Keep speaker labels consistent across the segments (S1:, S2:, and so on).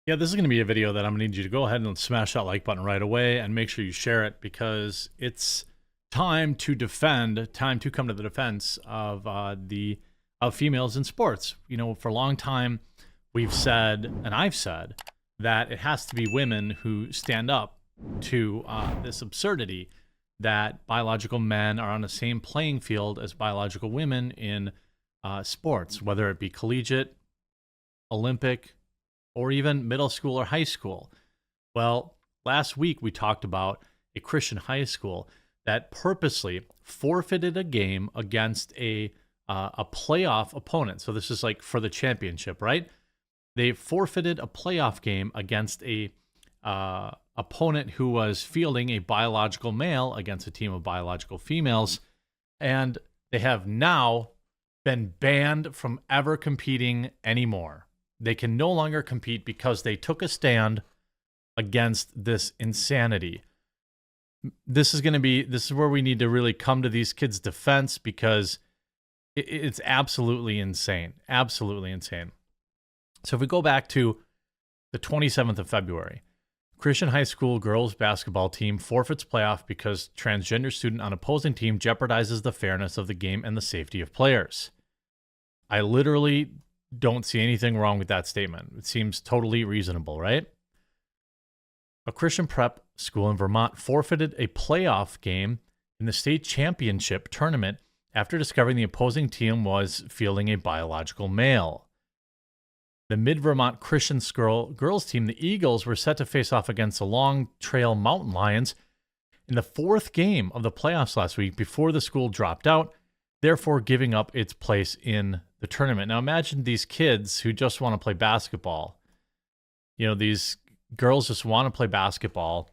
S1: Yeah, this is going to be a video that I'm going to need you to go ahead and smash that like button right away and make sure you share it because it's time to defend, time to come to the defense of the females in sports. You know, for a long time, we've said, and I've said, that it has to be women who stand up to this absurdity that biological men are on the same playing field as biological women in sports, whether it be collegiate, Olympic, or even middle school or high school. Well, last week we talked about a Christian high school that purposely forfeited a game against a playoff opponent. So this is like for the championship, right? They forfeited a playoff game against a opponent who was fielding a biological male against a team of biological females, and they have now been banned from ever competing anymore. They can no longer compete because they took a stand against this insanity. This is where we need to really come to these kids' defense because it's absolutely insane. Absolutely insane. So if we go back to the 27th of February, Christian high school girls basketball team forfeits playoff because transgender student on opposing team jeopardizes the fairness of the game and the safety of players. I literally don't see anything wrong with that statement. It seems totally reasonable, right? A Christian prep school in Vermont forfeited a playoff game in the state championship tournament after discovering the opposing team was fielding a biological male. The Mid-Vermont Christian girls team, the Eagles, were set to face off against the Long Trail Mountain Lions in the fourth game of the playoffs last week before the school dropped out, therefore giving up its place in the tournament. Now imagine these kids who just want to play basketball. You know, these girls just want to play basketball,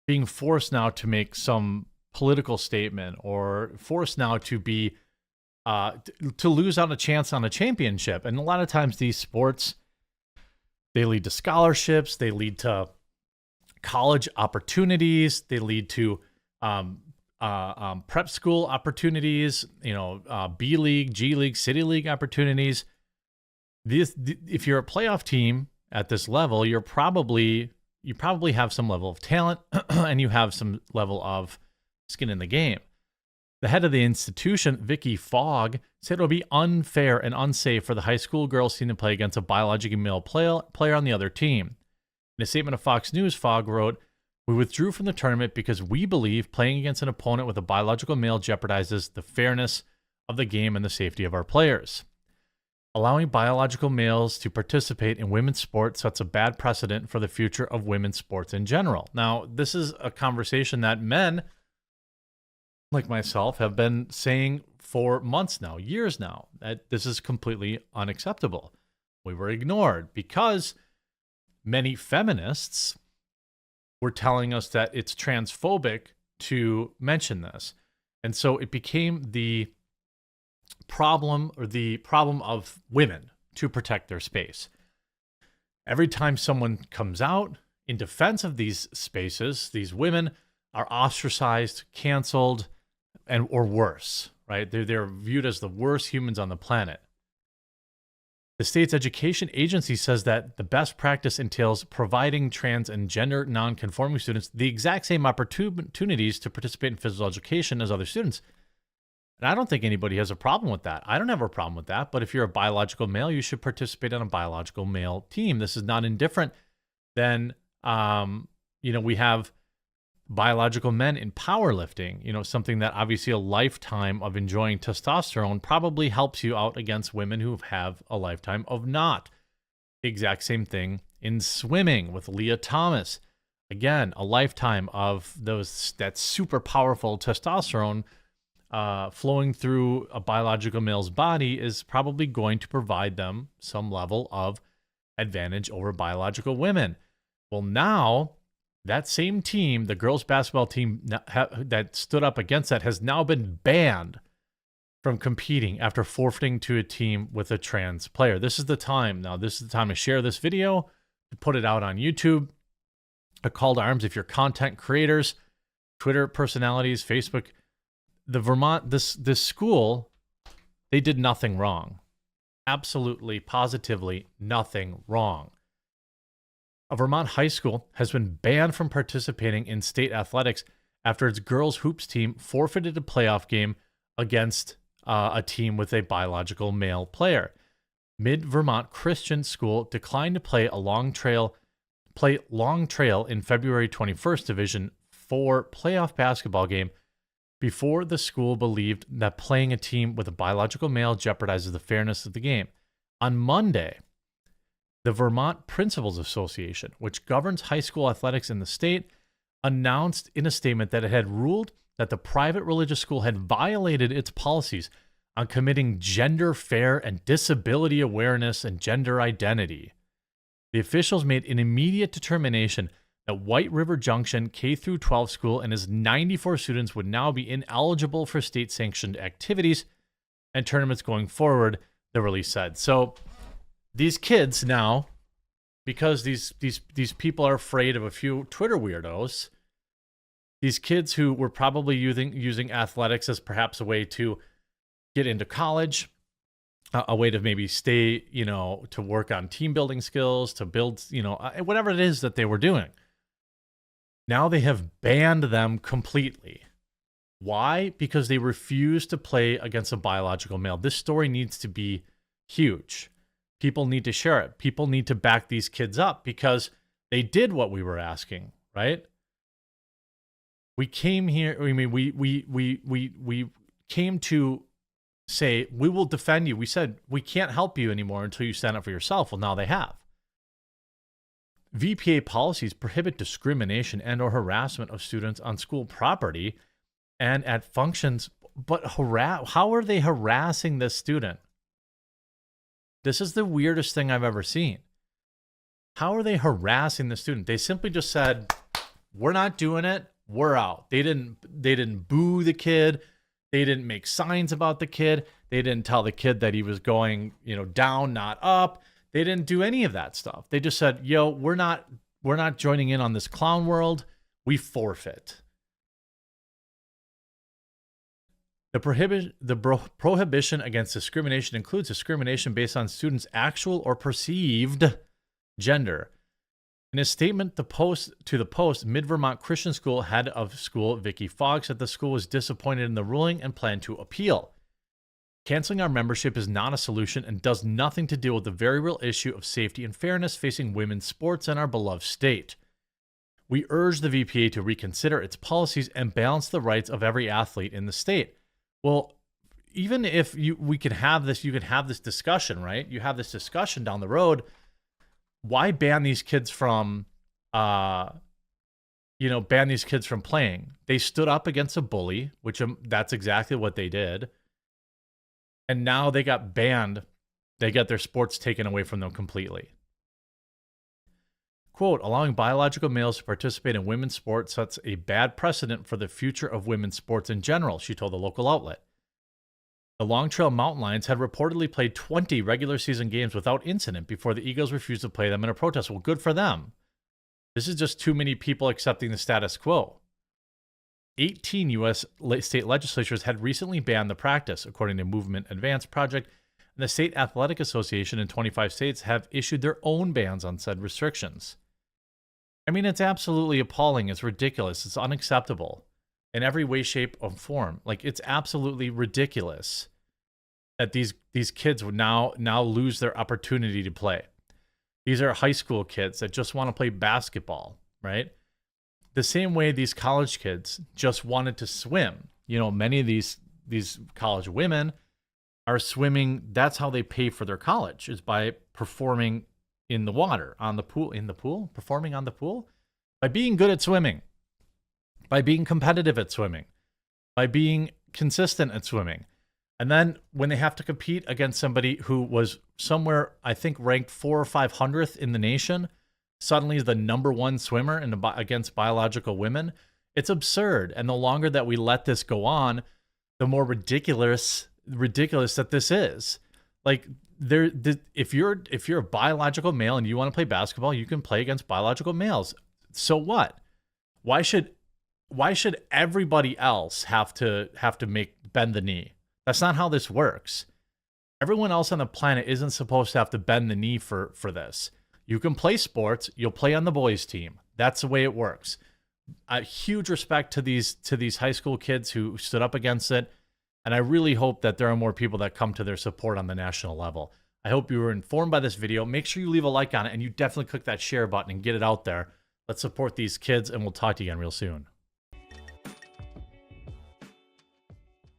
S1: being forced now to make some political statement or forced now to be to lose out a chance on a championship. And a lot of times these sports, they lead to scholarships, they lead to college opportunities, they lead to prep school opportunities, B League, G League, City League opportunities. If you're a playoff team at this level, you probably have some level of talent and you have some level of skin in the game. The head of the institution, Vicky Fogg, said it would be unfair and unsafe for the high school girls team to play against a biologically male player on the other team. In a statement to Fox News, Fogg wrote, "We withdrew from the tournament because we believe playing against an opponent with a biological male jeopardizes the fairness of the game and the safety of our players. Allowing biological males to participate in women's sports sets a bad precedent for the future of women's sports in general." Now, this is a conversation that men like myself have been saying for months now, years now, that this is completely unacceptable. We were ignored because many feminists were telling us that it's transphobic to mention this. And so it became the problem of women to protect their space. Every time someone comes out in defense of these spaces, these women are ostracized, canceled, or worse, right? They're viewed as the worst humans on the planet. The state's education agency says that the best practice entails providing trans and gender non-conforming students the exact same opportunities to participate in physical education as other students. And I don't think anybody has a problem with that. I don't have a problem with that. But if you're a biological male, you should participate on a biological male team. This is not indifferent than, we have biological men in powerlifting, something that obviously a lifetime of enjoying testosterone probably helps you out against women who have a lifetime of not. The exact same thing in swimming with Leah Thomas. Again, a lifetime of that super powerful testosterone flowing through a biological male's body is probably going to provide them some level of advantage over biological women. Well, now that same team, the girls basketball team that stood up against that, has now been banned from competing after forfeiting to a team with a trans player. This is the time now. This is the time to share this video, to put it out on YouTube. A call to arms if you're content creators, Twitter personalities, Facebook. The Vermont, this school, they did nothing wrong. Absolutely, positively nothing wrong. A Vermont high school has been banned from participating in state athletics after its girls hoops team forfeited a playoff game against a team with a biological male player. Mid Vermont Christian School declined to play Long Trail in February 21st Division 4 playoff basketball game before the school believed that playing a team with a biological male jeopardizes the fairness of the game. On Monday, the Vermont Principals Association, which governs high school athletics in the state, announced in a statement that it had ruled that the private religious school had violated its policies on committing gender fair and disability awareness and gender identity. The officials made an immediate determination that White River Junction K-12 school and its 94 students would now be ineligible for state-sanctioned activities and tournaments going forward, the release said. So these kids now, because these people are afraid of a few Twitter weirdos, these kids who were probably using athletics as perhaps a way to get into college, a way to maybe stay, to work on team building skills, to build, whatever it is that they were doing. Now they have banned them completely. Why? Because they refuse to play against a biological male. This story needs to be huge. People need to share it. People need to back these kids up because they did what we were asking, right? We came here, we came to say, we will defend you. We said, we can't help you anymore until you stand up for yourself. Well, now they have. VPA policies prohibit discrimination and or harassment of students on school property and at functions. But how are they harassing this student? This is the weirdest thing I've ever seen. How are they harassing the student? They simply just said, we're not doing it. We're out. They didn't boo the kid. They didn't make signs about the kid. They didn't tell the kid that he was going, down, not up. They didn't do any of that stuff. They just said, yo, we're not joining in on this clown world. We forfeit. The prohibition against discrimination includes discrimination based on students' actual or perceived gender. In a statement to the Post, Mid-Vermont Christian School head of school Vicky Fogg said the school was disappointed in the ruling and planned to appeal. Canceling our membership is not a solution and does nothing to deal with the very real issue of safety and fairness facing women's sports in our beloved state. We urge the VPA to reconsider its policies and balance the rights of every athlete in the state. Well, even if we could have this, you could have this discussion, right? You have this discussion down the road. Why ban these kids from, ban these kids from playing? They stood up against a bully, which that's exactly what they did. And now they got banned. They got their sports taken away from them completely. Quote, allowing biological males to participate in women's sports sets a bad precedent for the future of women's sports in general, she told the local outlet. The Long Trail Mountain Lions had reportedly played 20 regular season games without incident before the Eagles refused to play them in a protest. Well, good for them. This is just too many people accepting the status quo. 18 U.S. state legislatures had recently banned the practice, according to Movement Advance Project, and the State Athletic Association in 25 states have issued their own bans on said restrictions. I mean, it's absolutely appalling. It's ridiculous. It's unacceptable in every way, shape, or form. Like, it's absolutely ridiculous that these kids would now lose their opportunity to play. These are high school kids that just want to play basketball, right? The same way these college kids just wanted to swim. Many of these college women are swimming. That's how they pay for their college, is by performing in the water, performing on the pool, by being good at swimming, by being competitive at swimming, by being consistent at swimming. And then when they have to compete against somebody who was somewhere, I think, ranked 400th or 500th in the nation, suddenly is the number one swimmer against biological women, it's absurd. And the longer that we let this go on, the more ridiculous that this is. Like, if you're a biological male and you want to play basketball, you can play against biological males. So what? Why should everybody else have to bend the knee? That's not how this works. Everyone else on the planet isn't supposed to have to bend the knee for this. You can play sports. You'll play on the boys' team. That's the way it works. A huge respect to these high school kids who stood up against it. And I really hope that there are more people that come to their support on the national level. I hope you were informed by this video. Make sure you leave a like on it, and you definitely click that share button and get it out there. Let's support these kids, and we'll talk to you again real soon.